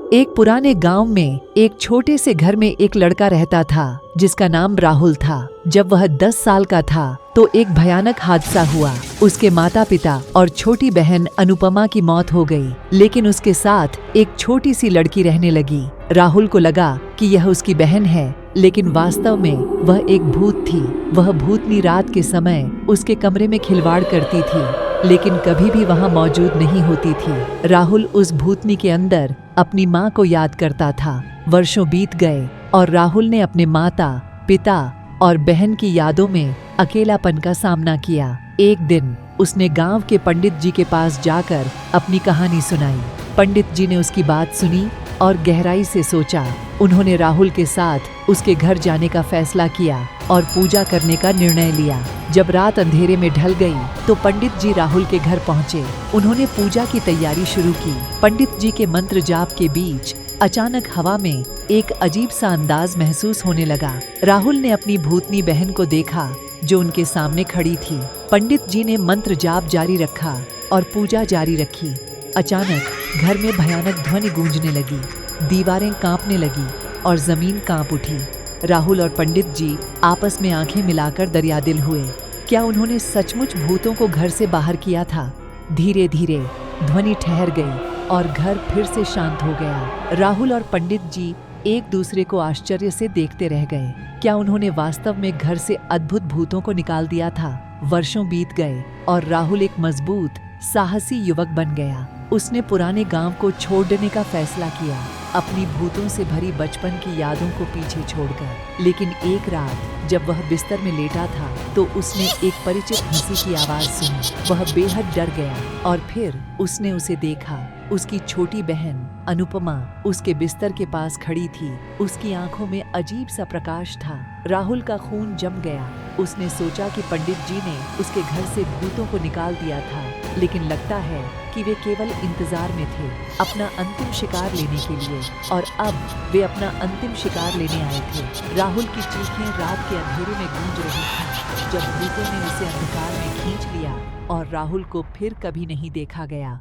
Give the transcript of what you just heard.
एक पुराने गांव में एक छोटे से घर में एक लड़का रहता था जिसका नाम राहुल था। जब वह 10 साल का था तो एक भयानक हादसा हुआ। उसके माता पिता और छोटी बहन अनुपमा की मौत हो गई, लेकिन उसके साथ एक छोटी सी लड़की रहने लगी। राहुल को लगा कि यह उसकी बहन है, लेकिन वास्तव में वह एक भूत थी। वह भूतनी रात के समय उसके कमरे में खिलवाड़ करती थी, लेकिन कभी भी वहां मौजूद नहीं होती थी। राहुल उस भूतनी के अंदर अपनी माँ को याद करता था। वर्षों बीत गए और राहुल ने अपने माता, पिता और बहन की यादों में अकेलापन का सामना किया। एक दिन उसने गांव के पंडित जी के पास जाकर अपनी कहानी सुनाई। पंडित जी ने उसकी बात सुनी और गहराई से सोचा। उन्होंने राहुल के साथ उसके घर जाने का फैसला किया और पूजा करने का निर्णय लिया। जब रात अंधेरे में ढल गई तो पंडित जी राहुल के घर पहुंचे। उन्होंने पूजा की तैयारी शुरू की। पंडित जी के मंत्र जाप के बीच अचानक हवा में एक अजीब सा अंदाज महसूस होने लगा। राहुल ने अपनी भूतनी बहन को देखा जो उनके सामने खड़ी थी। पंडित जी ने मंत्र जाप जारी रखा और पूजा जारी रखी। अचानक घर में भयानक ध्वनि गूंजने लगी, दीवारें कांपने लगी और जमीन कांप उठी। राहुल और पंडित जी आपस में आंखें मिलाकर दरियादिल हुए। क्या उन्होंने सचमुच भूतों को घर से बाहर किया था? धीरे धीरे ध्वनि ठहर गई और घर फिर से शांत हो गया। राहुल और पंडित जी एक दूसरे को आश्चर्य से देखते रह गए। क्या उन्होंने वास्तव में घर से अद्भुत भूतों को निकाल दिया था? वर्षों बीत गए और राहुल एक मजबूत, साहसी युवक बन गया। उसने पुराने गांव को छोड़ने का फैसला किया, अपनी भूतों से भरी बचपन की यादों को पीछे छोड़कर। लेकिन एक रात जब वह बिस्तर में लेटा था तो उसने एक परिचित हंसी की आवाज सुनी। वह बेहद डर गया और फिर उसने उसे देखा। उसकी छोटी बहन अनुपमा उसके बिस्तर के पास खड़ी थी। उसकी आंखों में अजीब सा प्रकाश था। राहुल का खून जम गया। उसने सोचा कि पंडित जी ने उसके घर से भूतों को निकाल दिया था, लेकिन लगता है कि वे केवल इंतजार में थे अपना अंतिम शिकार लेने के लिए, और अब वे अपना अंतिम शिकार लेने आए थे। राहुल की चीखें रात के अंधेरे में गूंज रही थीं, जब भूतों ने उसे अंधकार में खींच लिया और राहुल को फिर कभी नहीं देखा गया।